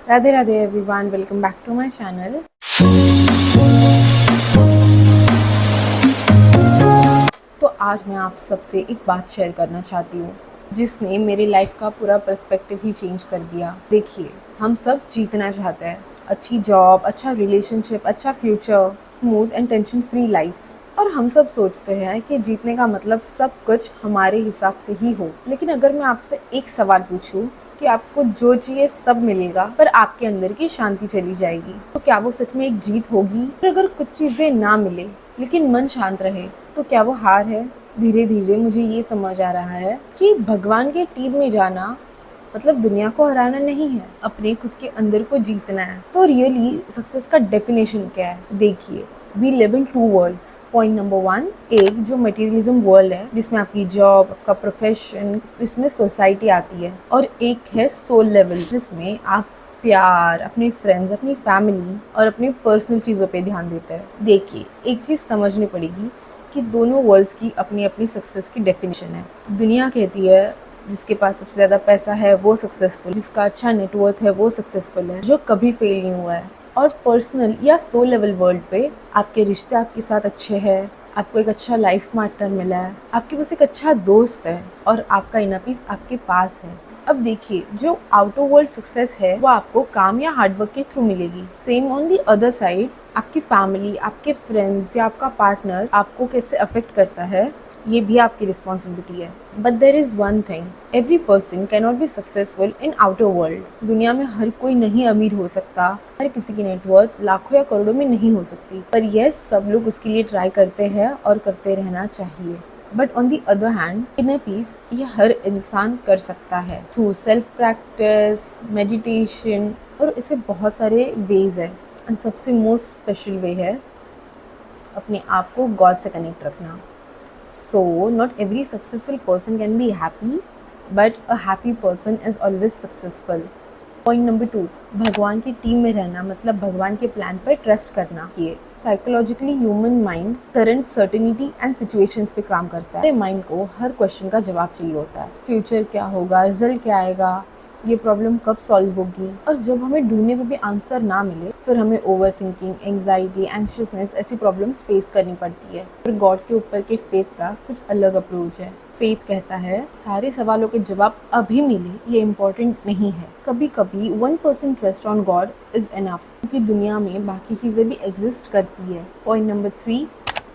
Radhe Radhe everyone, welcome back to my channel. तो आज मैं आप सबसे एक बात शेयर करना चाहती हूँ जिसने मेरी लाइफ का पूरा पर्सपेक्टिव ही चेंज कर दिया। देखिए, हम सब जीतना चाहते हैं, अच्छी जॉब, अच्छा रिलेशनशिप, अच्छा future, smooth and tension free life. और हम सब सोचते हैं कि जीतने का मतलब सब कुछ हमारे हिसाब से ही हो। लेकिन अगर मैं आपसे एक सवाल पूछूं कि आपको जो चाहिए सब मिलेगा पर आपके अंदर की शांति चली जाएगी, तो क्या वो सच में एक जीत होगी? और अगर कुछ चीजें ना मिले लेकिन मन शांत रहे, तो क्या वो हार है? धीरे धीरे मुझे ये समझ आ रहा है कि भगवान के टीम में जाना मतलब दुनिया को हराना नहीं है, अपने खुद के अंदर को जीतना है। तो रियली सक्सेस का डेफिनेशन क्या है? देखिए, we live in two worlds. Point number one, एक जो मटेरियलिज्म वर्ल्ड है जिसमें आपकी जॉब, आपका प्रोफेशन, इसमें सोसाइटी आती है, और एक है सोल लेवल जिसमें आप प्यार, अपने फ्रेंड्स, अपनी फैमिली और अपनी पर्सनल चीज़ों पे ध्यान देते हैं। देखिए, एक चीज़ समझनी पड़ेगी कि दोनों वर्ल्ड्स की अपनी अपनी सक्सेस की डेफिनेशन है। दुनिया कहती है जिसके पास सबसे ज़्यादा पैसा है वो सक्सेसफुल, जिसका अच्छा नेटवर्थ है वो सक्सेसफुल है, जो कभी फेल नहीं हुआ है। और पर्सनल या सोल लेवल वर्ल्ड पे आपके रिश्ते आपके साथ अच्छे हैं, आपको एक अच्छा लाइफ पार्टनर मिला है, आपके पास एक अच्छा दोस्त है और आपका इनर पीस आपके पास है। अब देखिए, जो आउटर वर्ल्ड सक्सेस है वो आपको काम या हार्डवर्क के थ्रू मिलेगी। Same on the other side, आपकी फैमिली, आपके फ्रेंड्स या आपका पार्टनर आपको कैसे अफेक्ट करता है, ये भी आपकी रिस्पॉन्सिबिलिटी है। But there is one thing, every person can not be successful in outer world. दुनिया में हर कोई नहीं अमीर हो सकता, हर किसी की नेटवर्थ लाखों या करोड़ों में नहीं हो सकती, पर यस, सब लोग उसके लिए ट्राई करते हैं और करते रहना चाहिए। But on the other hand, inner peace ये हर इंसान कर सकता है थ्रू सेल्फ प्रैक्टिस, मेडिटेशन, और इसे बहुत सारे वेज है। एंड सबसे मोस्ट स्पेशल वे है अपने आप को गॉड से कनेक्ट रखना। So, not every successful person can be happy, but a happy person is always successful. Point number two, भगवान की टीम में रहना मतलब भगवान के प्लान पर ट्रस्ट करना। ये psychologically human mind current certainty and situations पे काम करता है। माइंड को हर क्वेश्चन का जवाब चाहिए होता है। फ्यूचर क्या होगा, रिजल्ट क्या आएगा, ये प्रॉब्लम कब सॉल्व होगी। और जब हमें ढूंढने पे भी आंसर ना मिले, फिर हमें ओवर थिंकिंग, एंग्जाइटी, एंशियसनेस ऐसी प्रॉब्लम्स फेस करनी पड़ती है। फिर गॉड के ऊपर के फेथ का कुछ अलग अप्रोच है। फेथ कहता है सारे सवालों के जवाब अभी मिले ये इम्पोर्टेंट नहीं है। कभी कभी 1% trust on God is enough, क्योंकि दुनिया में बाकी चीज़ें भी एग्जिस्ट करती है। पॉइंट नंबर थ्री,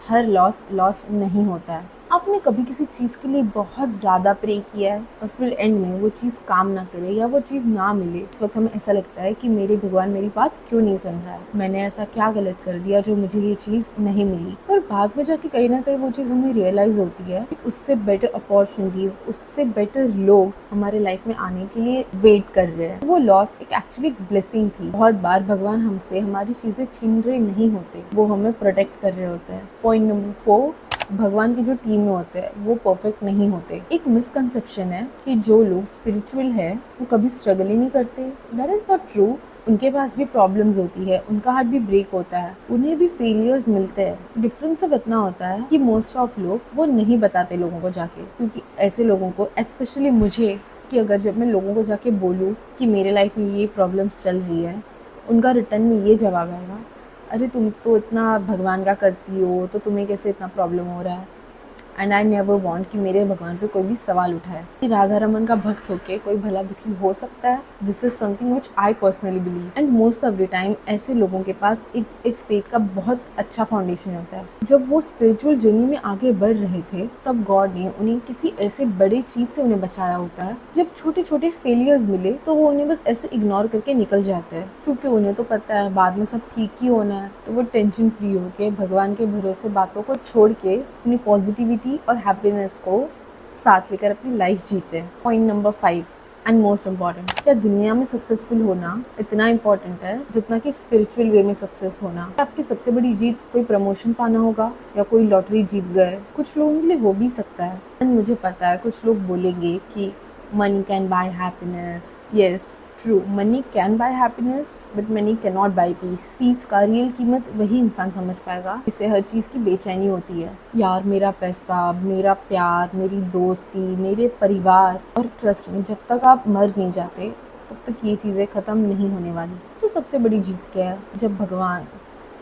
हर लॉस नहीं होता है। आपने कभी किसी चीज़ के लिए बहुत ज़्यादा प्रे किया है और फिर एंड में वो चीज़ काम ना करे या वो चीज़ ना मिले, इस वक्त हमें ऐसा लगता है कि मेरे भगवान मेरी बात क्यों नहीं सुन रहा है, मैंने ऐसा क्या गलत कर दिया जो मुझे ये चीज़ नहीं मिली। और बाद में जाके कहीं ना कहीं वो चीज़ हमें रियलाइज़ होती है कि उससे बेटर अपॉर्चुनिटीज़, उससे बेटर लोग हमारे लाइफ में आने के लिए वेट कर रहे हैं। वो लॉस एक एक्चुअली ब्लेसिंग थी। बहुत बार भगवान हमसे हमारी चीज़ें छीन रहे नहीं होते, वो हमें प्रोटेक्ट कर रहे होते हैं। पॉइंट नंबर 4, भगवान की जो टीम में होते हैं वो परफेक्ट नहीं होते। एक मिसकंसेप्शन है कि जो लोग स्पिरिचुअल है वो कभी स्ट्रगल ही नहीं करते। That is not true. उनके पास भी प्रॉब्लम्स होती है, उनका हार्ट भी ब्रेक होता है, उन्हें भी फेलियर्स मिलते हैं। डिफरेंस सिर्फ इतना होता है कि मोस्ट ऑफ लोग वो नहीं बताते लोगों को जाके, क्योंकि ऐसे लोगों को, स्पेशली मुझे, कि अगर जब मैं लोगों को जाके बोलूँ कि मेरे लाइफ में ये प्रॉब्लम्स चल रही है, उनका रिटर्न में ये जवाब आएगा, अरे तुम तो इतना भगवान का करती हो तो तुम्हें कैसे इतना प्रॉब्लम हो रहा है। एंड आई नेवर वांट कि मेरे भगवान पे कोई भी सवाल उठाए। राधा रमन का भक्त होके कोई भला दुखी हो सकता है? This is something which I personally believe. And most of the time ऐसे लोगों के पास एक फेथ का बहुत अच्छा फाउंडेशन होता है। जब वो स्पिरिचुअल जर्नी में आगे बढ़ रहे थे तब गॉड ने उन्हें किसी ऐसे बड़े चीज से उन्हें बचाया होता है। जब छोटे छोटे फेलियर्स मिले तो वो उन्हें बस ऐसे इग्नोर करके निकल जाते हैं, क्योंकि उन्हें तो पता है बाद में सब ठीक ही होना है। तो वो टेंशन फ्री होके भगवान के भरोसे बातों को छोड़ के अपनी पॉजिटिविटी और हैप्पीनेस को साथ लेकर अपनी लाइफ जीते हैं। Point number 5 and most important, क्या दुनिया में सक्सेसफुल होना इतना इम्पॉर्टेंट है जितना कि स्पिरिचुअल वे में सक्सेस होना? आपकी सबसे बड़ी जीत कोई प्रमोशन पाना होगा या कोई लॉटरी जीत गए? कुछ लोगों के लिए हो भी सकता है। एंड मुझे पता है कुछ लोग बोलेंगे कि money can buy happiness. Yes, true, money can buy happiness but money can not buy peace. Peace का रियल कीमत वही इंसान समझ पाएगा जिसे हर चीज़ की बेचैनी होती है। यार, मेरा पैसा, मेरा प्यार, मेरी दोस्ती, मेरे परिवार और ट्रस्ट में जब तक आप मर नहीं जाते तब तक ये चीज़ें ख़त्म नहीं होने वाली। तो सबसे बड़ी जीत क्या है?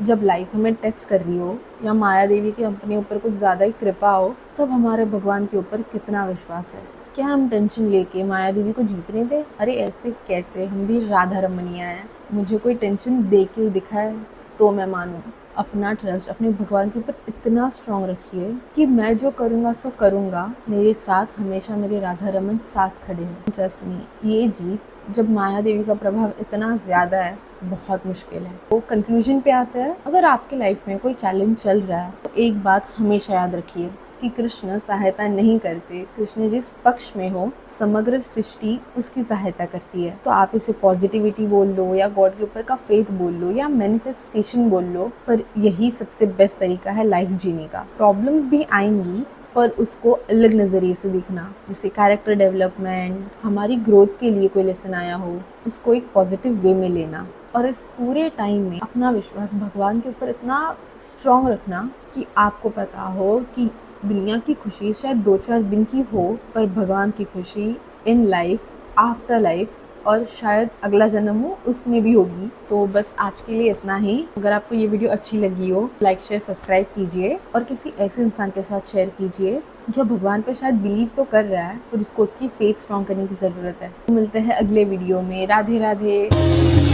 जब लाइफ हमें टेस्ट कर रही हो या माया देवी की अपने ऊपर कुछ ज़्यादा ही कृपा हो, तब हमारे भगवान के ऊपर कितना विश्वास है। क्या हम टेंशन लेके माया देवी को जीतने दें? अरे ऐसे कैसे, हम भी राधा रमनिया हैं। मुझे कोई टेंशन दे के दिखाए तो मैं मानूँ। अपना ट्रस्ट अपने भगवान के ऊपर इतना स्ट्रॉन्ग रखिए कि मैं जो करूँगा सो करूँगा, मेरे साथ हमेशा मेरे राधा रमन साथ खड़े हैं। ट्रस्ट मी, ये जीत जब माया देवी का प्रभाव इतना ज़्यादा है, बहुत मुश्किल है। तो कंक्लूजन पे आता है, अगर आपके लाइफ में कोई चैलेंज चल रहा है तो एक बात हमेशा याद रखिए कि कृष्ण सहायता नहीं करते। कृष्ण जिस पक्ष में हो, समग्र सृष्टि उसकी सहायता करती है। तो आप इसे पॉजिटिविटी बोल लो या गॉड के ऊपर का फेथ बोल लो या मैनिफेस्टेशन बोल लो, पर यही सबसे बेस्ट तरीका है लाइफ जीने का। प्रॉब्लम्स भी आएंगी पर उसको अलग नज़रिए से देखना, जैसे कैरेक्टर डेवलपमेंट, हमारी ग्रोथ के लिए कोई लेसन आया हो, उसको एक पॉजिटिव वे में लेना। और इस पूरे टाइम में अपना विश्वास भगवान के ऊपर इतना स्ट्रॉन्ग रखना कि आपको पता हो कि दुनिया की खुशी शायद 2-4 दिन की हो, पर भगवान की खुशी इन लाइफ, आफ्टर लाइफ और शायद अगला जन्म हो उसमें भी होगी। तो बस आज के लिए इतना ही। अगर आपको ये वीडियो अच्छी लगी हो, लाइक शेयर सब्सक्राइब कीजिए और किसी ऐसे इंसान के साथ शेयर कीजिए जो भगवान पर शायद बिलीव तो कर रहा है पर उसको उसकी फेथ स्ट्रॉन्ग करने की ज़रूरत है। तो मिलते हैं अगले वीडियो में। राधे राधे।